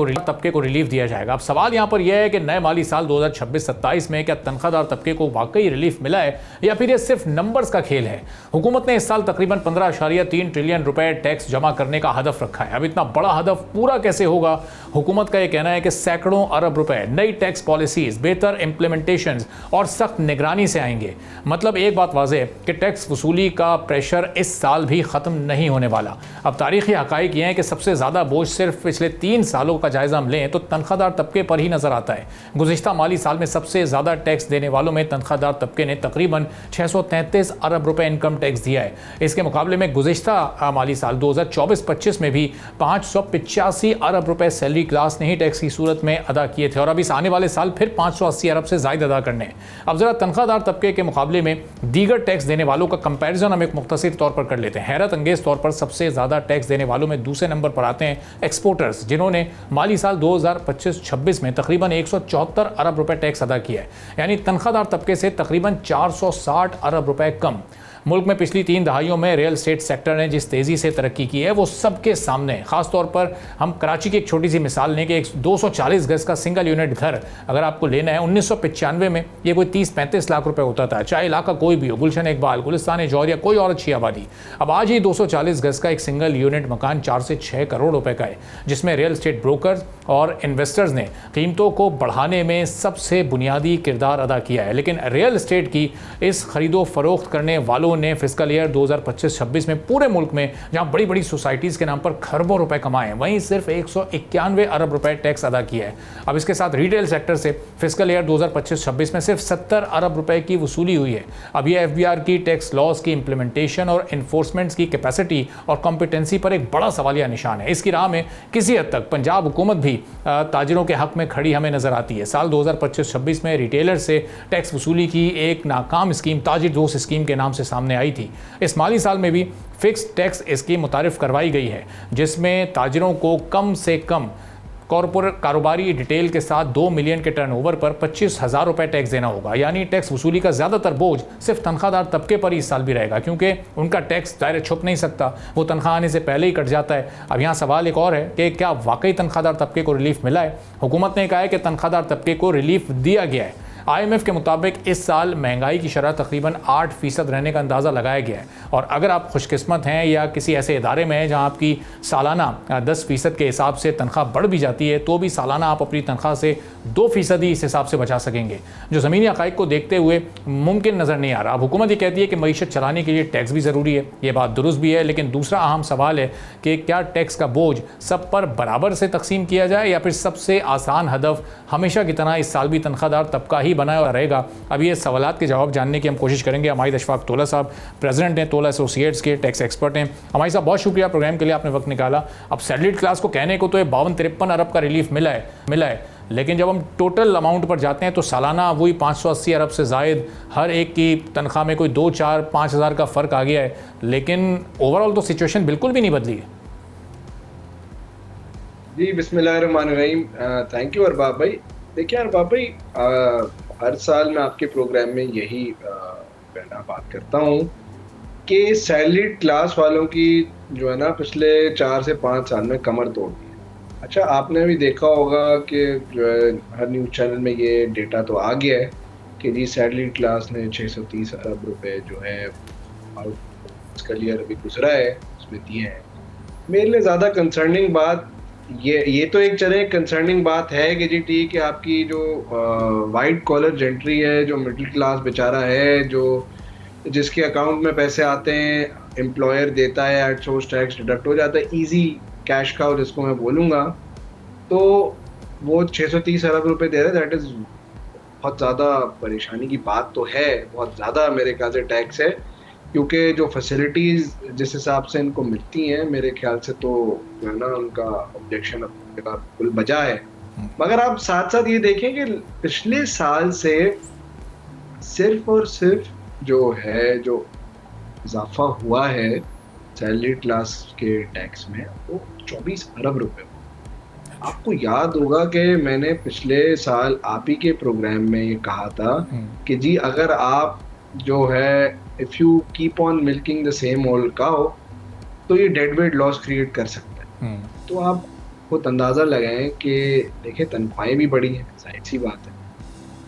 को रिलीफ दिया जाएगा। अब सवाल यहाँ पर यह है कि नए माली साल 2026-27 में क्या तनख्वाहदार तबके को वाकई रिलीफ मिला है या फिर यह सिर्फ नंबर्स का खेल है। हुकूमत ने इस साल तकरीबन 15.3 ट्रिलियन रुपए टैक्स जमा करने का हदफ रखा है। अब इतना बड़ा हदफ पूरा कैसे होगा? हुकूमत का यह कहना है कि सैकड़ों अरब रुपए नई टैक्स पॉलिसीज, बेहतर इम्प्लीमेंटेशन और सख्त निगरानी से आएंगे। मतलब एक बात वाज़ेह है कि टैक्स वसूली का प्रेशर इस साल भी ख़त्म नहीं होने वाला। अब तारीखी हक़ाइक़ ये हैं कि सबसे ज़्यादा बोझ सिर्फ पिछले 3 सालों का जायज़ा हम लें तो तनख्वाहदार तबके पर ही नज़र आता है। गुज़िश्ता माली साल में सबसे ज़्यादा टैक्स देने वालों में तनख्वाहदार तबके ने तकरीबन 633 अरब रुपए इनकम टैक्स दिया है। इसके मुकाबले में गुज़िश्ता माली साल 2024-25 में भी 585 अरब रुपए सैलरी क्लास ने ही टैक्स की सूरत में अदा किए थे और अब इस आने वाले साल फिर 580 अरब से ज़ायद अदा करने हैं। अब ज़रा तनख्वाहदार तबके के मुकाबले में दीगर टैक्स देने वालों का कंपैरिजन हम एक मुख्तसर तौर पर कर लेते हैं। हैरत अंगेज़ तौर पर सबसे ज़्यादा टैक्स देने वालों में दूसरे नंबर पर आते हैं एक्सपोर्टर्स, जिन्होंने माली साल 2025-26 में तकरीबन 174 अरब रुपए टैक्स अदा किया है, यानी तनख्वाहदार तबके से तकरीबन 460 अरब रुपए कम। मुल्क में पिछली 3 दहाइयों में रियल एस्टेट सेक्टर ने जिस तेज़ी से तरक्की की है वो सबके सामने है। ख़ास तौर पर हम कराची की एक छोटी सी मिसाल लें कि एक 240 गज का सिंगल यूनिट घर अगर आपको लेना है, 1995 में ये कोई 30-35 लाख रुपए होता था, चाहे इलाका कोई भी हो, गुलशन इकबाल, गुलिस्तान जौहरिया, कोई और अच्छी आबादी। अब आज ही 240 गज का एक सिंगल यूनिट मकान 4 से 6 करोड़ रुपए का है, जिसमें रियल एस्टेट ब्रोकर्स और इन्वेस्टर्स ने कीमतों को बढ़ाने में सबसे बुनियादी किरदार अदा किया है। लेकिन रियल एस्टेट की इस खरीदो फरोख्त करने वालों ने फिस्कल ईयर 2025-26 में पूरे मुल्क में जहां बड़ी बड़ी सोसाइटीज के नाम पर खरबों रुपए कमाए, वहीं सिर्फ 191 अरब रुपए टैक्स अदा किया है। अब इसके साथ रिटेल सेक्टर से फिस्कल ईयर 2025-26 में सिर्फ 70 अरब रुपए की वसूली हुई है। अब ये एफबीआर की टैक्स लॉज की इंप्लीमेंटेशन और इन्फोर्समेंट की कैपेसिटी और कॉम्पिटेंसी पर एक बड़ा सवालिया निशान है। इसकी राह में किसी हद तक पंजाब हुकूमत भी ताजिरों के हक में खड़ी हमें नजर आती है। साल 2025-26 में रिटेलर से टैक्स वसूली की एक नाकाम स्कीम ताजिर दोस्त स्कीम के नाम से सामने आई थी। इस माली साल में भी फिक्स टैक्स स्कीम मुतारिफ करवाई गई है, जिसमें ताजिरों को कम से कम कॉर्पोरेट कारोबारी डिटेल के साथ 2 मिलियन के टर्नओवर पर 25,000 रुपए टैक्स देना होगा। यानी टैक्स वसूली का ज़्यादातर बोझ सिर्फ तनख्वाहदार तबके पर ही इस साल भी रहेगा, क्योंकि उनका टैक्स दायरे छुप नहीं सकता, वो तनख्वाह आने से पहले ही कट जाता है। अब यहाँ सवाल एक और है कि क्या वाकई तनख्वाहदार तबके को रिलीफ मिला है? हुकूमत ने कहा है कि तनख्वाहदार तबके को रिलीफ दिया गया है। IMF के मुताबिक इस साल महंगाई की शरह तकरीबन 8% रहने का अंदाज़ा लगाया गया है, और अगर आप खुशकिस्मत हैं या किसी ऐसे इदारे में हैं जहां आपकी सालाना 10% के हिसाब से तनख्वाह बढ़ भी जाती है, तो भी सालाना आप अपनी तनख्वाह से 2% ही इस हिसाब से बचा सकेंगे, जो ज़मीनी हक़ाइक़ को देखते हुए मुमकिन नज़र नहीं आ रहा। अब हुकूमत ये कहती है कि मईशत चलाने के लिए टैक्स भी ज़रूरी है, ये बात दुरुस्त भी है, लेकिन दूसरा अहम सवाल है कि क्या टैक्स का बोझ सब पर बराबर से तकसीम किया जाए, या फिर सबसे आसान हदफ हमेशा की तरह इस साल भी तनख्वाहदार तबका ही बनाया और रहेगा। अब ये सवालात के जवाब जानने की हम कोशिश करेंगे। हमारे अशफाक तोला साहब प्रेसिडेंट हैं तोला एसोसिएट्स के, टैक्स एक्सपर्ट हैं। हमारे साहब बहुत शुक्रिया प्रोग्राम के लिए, आपने वक्त निकाला। अब सैलरीड क्लास को कहने को तो ये 52-53 अरब का रिलीफ मिला है, लेकिन जब हम टोटल अमाउंट पर जाते हैं तो सालाना वही 580 अरब से ज़ायद हर एक की तनख्वाह में कोई 2-4-5 हज़ार का फ़र्क आ गया है, लेकिन ओवरऑल तो सिचुएशन बिल्कुल भी नहीं बदली है। जी बिस्मिल्लाहिर्रहमानिर्रहीम। थैंक यू अरबाब भाई। देखिए अरबाब भाई, हर साल मैं आपके प्रोग्राम में यही बात करता हूँ कि सैलरीड क्लास वालों की जो है ना पिछले 4 से 5 साल में कमर तोड़ दी है। अच्छा, आपने भी देखा होगा कि जो है हर न्यूज़ चैनल में ये डेटा तो आ गया है कि जी सैलरीड क्लास ने 630 अरब रुपए जो है इसका ईयर अभी गुजरा है उसमें दिए हैं। मेरे लिए ज़्यादा कंसर्निंग बात ये तो एक चले कंसर्निंग बात है कि जी ठीक है, आपकी जो वाइट कॉलर जेंट्री है, जो मिडिल क्लास बेचारा है, जो जिसके अकाउंट में पैसे आते हैं, एम्प्लॉयर देता है, एट सोर्स टैक्स डिडक्ट हो जाता है, इजी कैश काउ जिसको मैं बोलूँगा, तो वो 630 अरब रुपए दे रहे हैं। दैट इज़ बहुत ज़्यादा परेशानी की बात तो है, बहुत ज़्यादा मेरे ख्याल से टैक्स है, क्योंकि जो फैसिलिटीज़ जिस हिसाब से इनको मिलती हैं मेरे ख्याल से तो जो है ना उनका ऑब्जेक्शन बिल्कुल बजा है। मगर आप साथ साथ ये देखें कि पिछले साल से सिर्फ और सिर्फ जो इजाफा हुआ है सैलरी क्लास के टैक्स में वो 24 अरब रुपए। आपको याद होगा कि मैंने पिछले साल आप ही के प्रोग्राम में ये कहा था कि जी अगर आप जो है if you keep on milking the same old cow तो ये डेड वेट लॉस क्रिएट कर सकता है। तो आप खुद अंदाज़ा लगाएं कि देखिए तनख्वाहें भी बढ़ी हैं, जाहिर सी बात है,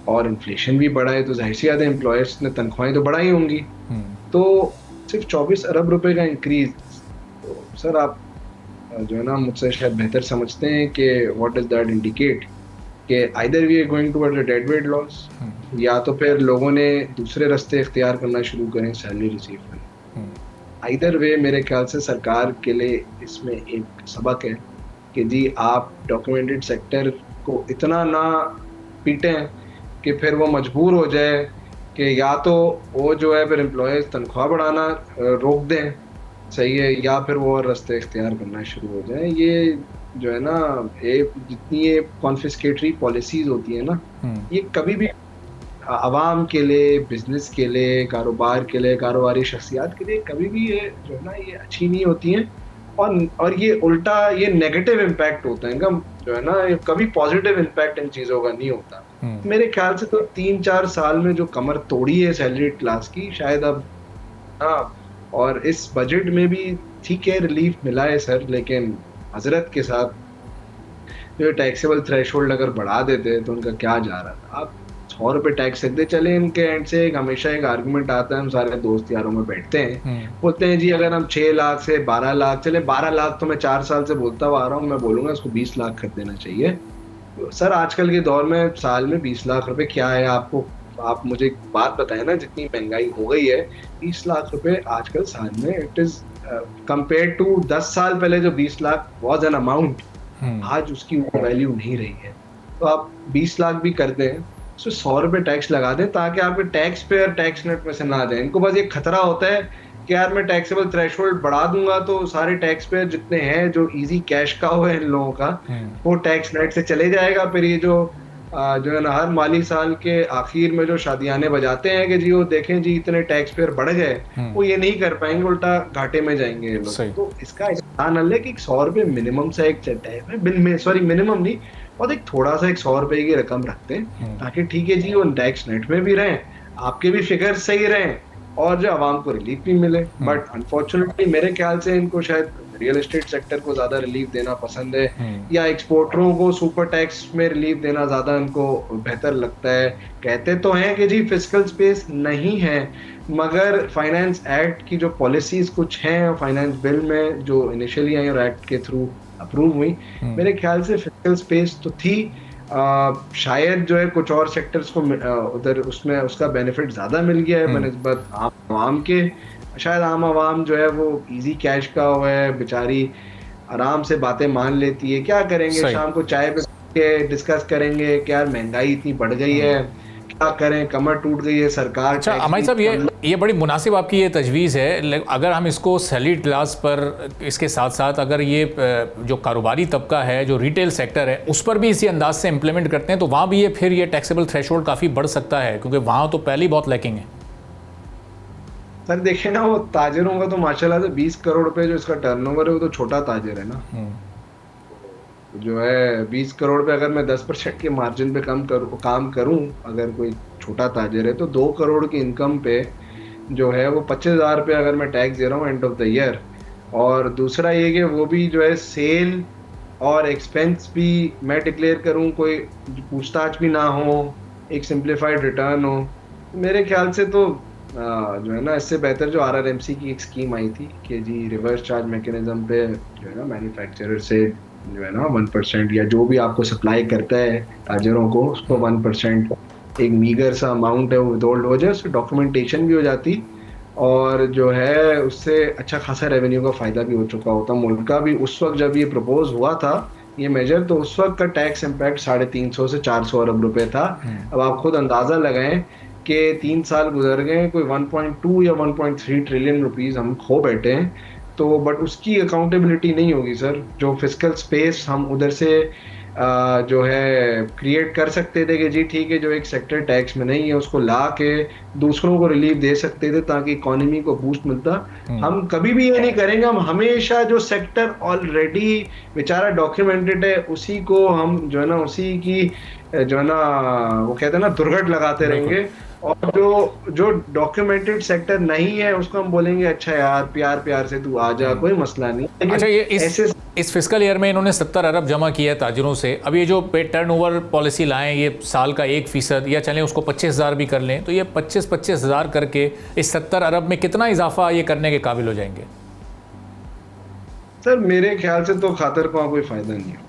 और इन्फ्लेशन भी बढ़ा है, तो जाहिर सी बात है एम्प्लॉयर्स ने तनख्वाहें तो बढ़ाई होंगी। तो सिर्फ 24 अरब रुपए का इंक्रीज, तो सर आप जो है ना मुझसे शायद बेहतर समझते हैं कि व्हाट डज दैट इंडिकेट, कि either we are going towards a dead weight loss, या तो फिर लोगों ने दूसरे रास्ते इख्तियार करना शुरू करें सैलरी रिसीव करने। आइदर वे मेरे ख्याल से सरकार के लिए इसमें एक सबक है कि जी आप डॉक्यूमेंटेड सेक्टर को इतना ना पीटें कि फिर वो मजबूर हो जाए कि या तो वो जो है फिर एम्प्लॉयज़ तनख्वाह बढ़ाना रोक दें, सही है, या फिर वो और रास्ते इख्तियार करना शुरू हो जाए। ये जो है ना जितनी ये कॉन्फिस्केटरी पॉलिसीज़ होती है ना, ये कभी भी आवाम के लिए, बिजनेस के लिए, कारोबार के लिए, कारोबारी शख्सियात के लिए कभी भी ये जो है ना ये अच्छी नहीं होती हैं, और ये उल्टा ये नेगेटिव इम्पैक्ट होता है इनका, जो है ना ये कभी पॉजिटिव इम्पैक्ट इन चीज़ों का नहीं होता। मेरे ख्याल से तो 3-4 साल में जो कमर तोड़ी है सैलरी क्लास की, शायद अब हाँ, और इस बजट में भी ठीक है रिलीफ मिला है सर, लेकिन हजरत के साथ जो टैक्सेबल थ्रेशोल्ड अगर बढ़ा देते तो उनका क्या जा रहा था। आप 100 रुपये टैक्स रख दे चले, इनके एंड से हमेशा एक आर्गुमेंट आता है, हम सारे दोस्त यारों में बैठते हैं, बोलते हैं जी अगर हम 6 लाख से 12 लाख चले, 12 लाख तो मैं 4 साल से बोलता हुआ आ रहा हूँ, मैं बोलूंगा इसको 20 लाख कर देना चाहिए। सर आजकल के दौर में साल में 20 लाख रुपए क्या है, आपको आप मुझे एक बात बताएं ना, जितनी महंगाई हो गई है 20 लाख रुपए आजकल साल में, इट इज कंपेयर टू 10 साल पहले जो 20 लाख वाज एन अमाउंट, आज उसकी वैल्यू नहीं रही है। तो आप 20 लाख भी कर दें, तो 100 रुपये टैक्स लगा दें ताकि आपके टैक्स पेयर टैक्स नेट में से ना जाए। इनको बस एक खतरा होता है कि यार मैं टैक्सेबल थ्रेशोल्ड बढ़ा दूंगा तो सारे टैक्स पेयर जितने हैं, जो इजी कैश का हो है इन लोगों का, वो टैक्स नेट से चले जाएगा। फिर ये जो है ना हर माली साल के आखिर में जो शादियाने बजाते हैं कि जी वो देखें जी इतने टैक्स पेयर बढ़ गए, वो ये नहीं कर पाएंगे, उल्टा घाटे में जाएंगे ये लोग। तो इसका इंसान हल है कि 100 रुपये मिनिमम सा एक मिनिमम नहीं, और एक थोड़ा सा 100 रुपए की रकम रखते हैं ताकि ठीक है जी वो टैक्स नेट में भी रहें, आपके भी फिगर सही रहें, और जो आवाम को रिलीफ भी मिले। बट अनफॉर्चुनेटली मेरे ख्याल से इनको शायद रियल एस्टेट सेक्टर को ज्यादा रिलीफ देना पसंद है, या एक्सपोर्टरों को सुपर टैक्स में रिलीफ देना ज्यादा इनको बेहतर लगता है। कहते तो हैं कि जी फिस्कल स्पेस नहीं है, मगर फाइनेंस एक्ट की जो पॉलिसीज कुछ हैं फाइनेंस बिल में जो इनिशियली आई और एक्ट के थ्रू अप्रूव हुई, मेरे ख्याल से फिस्कल स्पेस तो थी। शायद जो है कुछ और सेक्टर्स को उधर उसमें उसका बेनिफिट ज्यादा मिल गया है बनिस्बत आम के। शायद आम आवाम जो है वो इजी कैश का हुआ है, बेचारी आराम से बातें मान लेती है, क्या करेंगे शाम को चाय पे डिस्कस करेंगे कि यार महंगाई इतनी बढ़ गई है, क्या करें, कमर टूट गई है सरकार। अच्छा अमाई साहब, ये बड़ी मुनासिब आपकी ये तजवीज़ है। अगर हम इसको सैलरी क्लास पर, इसके साथ साथ अगर ये जो कारोबारी तबका है, जो रिटेल सेक्टर है, उस पर भी इसी अंदाज से इम्प्लीमेंट करते हैं तो वहाँ भी ये फिर ये टैक्सेबल थ्रेशोल्ड काफ़ी बढ़ सकता है, क्योंकि वहाँ तो पहले ही बहुत लैकिंग है। सर देखिए ना, वो ताजिरों का तो माशाल्लाह से 20 करोड़ रुपए जो इसका टर्नओवर है वो तो छोटा ताजिर है ना, जो है 20 करोड़ पे अगर मैं 10% के मार्जिन पे काम करूं, अगर कोई छोटा ताजिर है तो 2 करोड़ की इनकम पे जो है वो 25,000 रुपये अगर मैं टैक्स दे रहा हूँ एंड ऑफ द ईयर। और दूसरा ये कि वो भी जो है सेल और एक्सपेंस भी मैं डिक्लेयर करूँ, कोई पूछताछ भी ना हो, एक सिंप्लीफाइड रिटर्न हो। मेरे ख्याल से तो जो है ना इससे बेहतर जो RRMC की एक स्कीम आई थी कि जी रिवर्स चार्ज मैकेनिज्म पे जो है ना मैन्युफैक्चरर से जो है ना 1% या जो भी आपको सप्लाई करता है ताजिरों को, उसको 1% एक मीगर सा अमाउंट है वो विदहोल्ड हो जाए, उससे डॉक्यूमेंटेशन भी हो जाती और जो है उससे अच्छा खासा रेवेन्यू का फ़ायदा भी हो चुका होता। मुल्क का भी उस वक्त जब ये प्रपोज हुआ था ये मेजर, तो उस वक्त का टैक्स इम्पैक्ट 350 से 400 अरब रुपए था। अब आप खुद अंदाज़ा लगाएं कि 3 साल गुजर गए, कोई 1.2 या 1.3 ट्रिलियन रुपीस हम खो बैठे हैं। तो बट उसकी अकाउंटेबिलिटी नहीं होगी सर। जो फिस्कल स्पेस हम उधर से जो है क्रिएट कर सकते थे कि जी ठीक है जो एक सेक्टर टैक्स में नहीं है उसको ला के दूसरों को रिलीफ दे सकते थे ताकि इकोनॉमी को बूस्ट मिलता, हम कभी भी ये नहीं करेंगे। हम हमेशा जो सेक्टर ऑलरेडी बेचारा डॉक्यूमेंटेड है उसी को हम जो है ना उसी की जो है ना वो कहते हैं ना दुर्घट लगाते रहेंगे, और जो डॉक्यूमेंटेड सेक्टर नहीं है उसको हम बोलेंगे अच्छा यार प्यार से तू आ जा, कोई मसला नहीं। अच्छा, ये इस फिस्कल ईयर में इन्होंने 70 अरब जमा किया है ताजिरों से। अब ये जो पे टर्नओवर पॉलिसी लाएं, ये साल का 1% या चलें उसको 25,000 भी कर लें, तो ये 25,000 करके इस 70 अरब में कितना इजाफा ये करने के काबिल हो जाएंगे? सर मेरे ख्याल से तो खातिर को कोई फायदा नहीं होगा,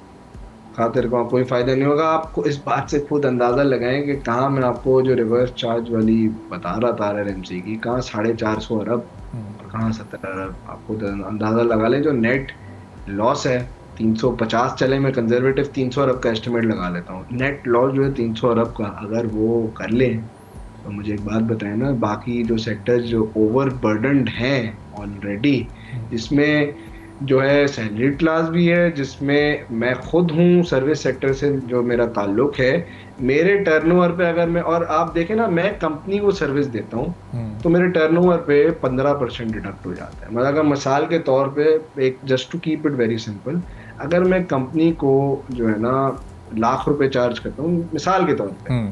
खातिर को कोई फायदा नहीं होगा। आपको इस बात से खुद अंदाजा लगाएं कि कहाँ मैं आपको जो रिवर्स चार्ज वाली बता रहा था RRMC की, कहाँ 450 अरब और कहाँ 70 अरब, आपको अंदाजा लगा लें। जो नेट लॉस है 350, चले मैं कंजर्वेटिव 300 अरब का एस्टिमेट लगा लेता हूँ, नेट लॉस जो है 300 अरब का अगर वो कर लें, तो मुझे एक बात बताएं ना, बाकी जो सेक्टर्स जो ओवर बर्डनड हैं ऑलरेडी, जिसमें जो है सैलरीड क्लास भी है, जिसमें मैं खुद हूँ सर्विस सेक्टर से जो मेरा ताल्लुक है, मेरे टर्नओवर पे अगर मैं, और आप देखें ना मैं कंपनी को सर्विस देता हूँ तो मेरे टर्नओवर पे 15% डिडक्ट हो जाता है। मतलब अगर मिसाल के तौर पे, एक just to keep it very simple, अगर मैं कंपनी को जो है ना लाख रुपए चार्ज करता हूँ मिसाल के तौर पे,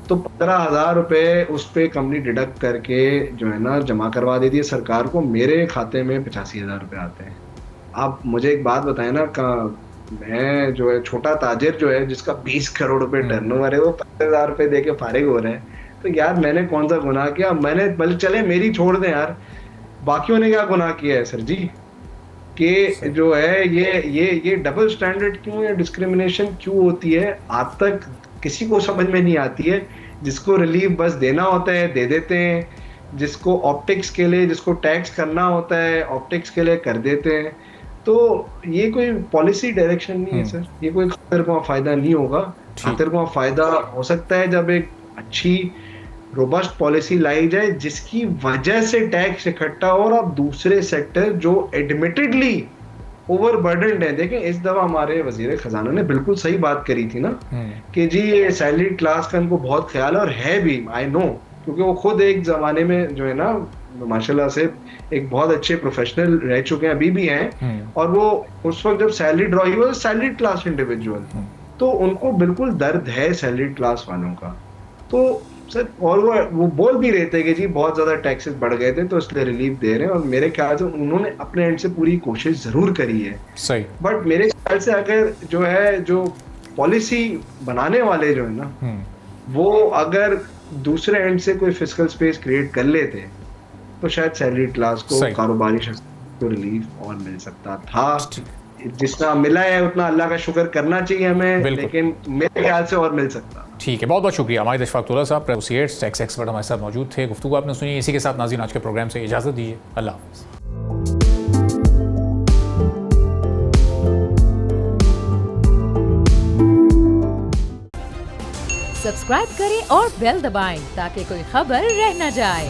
तो 15,000 रुपए उस पे कंपनी डिडक्ट करके जो है ना जमा करवा देती है सरकार को, मेरे खाते में 85,000 रुपए आते हैं। आप मुझे एक बात बताएं ना, मैं जो है छोटा ताजिर जो है जिसका 20 करोड़ रुपए टर्नओवर है, वो 15,000 रुपए दे के फारिग हो रहे हैं, तो यार मैंने कौन सा गुनाह किया? मैंने बल चले मेरी छोड़ दें यार, बाकियों ने क्या गुनाह किया है सर जी? कि जो है ये डबल स्टैंडर्ड क्यों है, डिस्क्रिमिनेशन क्यों होती है, आज तक किसी को समझ में नहीं आती है। जिसको रिलीफ बस देना होता है दे देते हैं, जिसको ऑप्टिक्स के लिए, जिसको टैक्स करना होता है ऑप्टिक्स के लिए कर देते हैं। तो ये कोई पॉलिसी डायरेक्शन नहीं है सर, ये कोई खातिर को फायदा नहीं होगा। खातिर को फायदा हो सकता है जब एक अच्छी रोबस्ट पॉलिसी लाई जाए जिसकी वजह से टैक्स इकट्ठा हो, और अब दूसरे सेक्टर जो एडमिटेडली ओवरबर्डनड है। देखें इस दफा हमारे वजीर खजाना ने बिल्कुल सही बात करी थी ना कि जी ये सैलरीड क्लास का इनको बहुत ख्याल है भी, आई नो, क्योंकि वो खुद एक जमाने में जो है ना माशाल्लाह से एक बहुत अच्छे प्रोफेशनल रह चुके हैं, अभी भी हैं, और वो उस वक्त जब सैलरी ड्रॉ ही हुआ सैलरीड क्लास इंडिविजुअल, तो उनको बिल्कुल दर्द है सैलरीड क्लास वालों का। तो सर, और वो बोल भी रहे थे कि जी बहुत ज्यादा टैक्सेस बढ़ गए थे तो इसलिए रिलीफ दे रहे हैं, और मेरे ख्याल से उन्होंने अपने एंड से पूरी कोशिश जरूर करी है सही। बट मेरे ख्याल से अगर जो है जो पॉलिसी बनाने वाले जो है ना वो अगर दूसरे एंड से कोई फिस्कल स्पेस क्रिएट कर लेते तो शायद सैलरी क्लास को, कारोबारी शख्स को रिलीफ और मिल सकता था। जितना मिला है उतना अल्लाह का शुक्र करना चाहिए हमें, लेकिन मेरे ख्याल से और मिल सकता। ठीक है, बहुत बहुत शुक्रिया हमारे इशफाक़ुल्लाह साहब, एसोसिएट्स टैक्स एक्सपर्ट हमारे साथ मौजूद थे। गुफ्तगू आपने सुनी। इसी के साथ नाज़रीन आज के प्रोग्राम से इजाज़त दीजिए। अल्लाह हाफ़िज़। सब्सक्राइब करें और बेल दबाएं ताकि कोई खबर रह न जाए।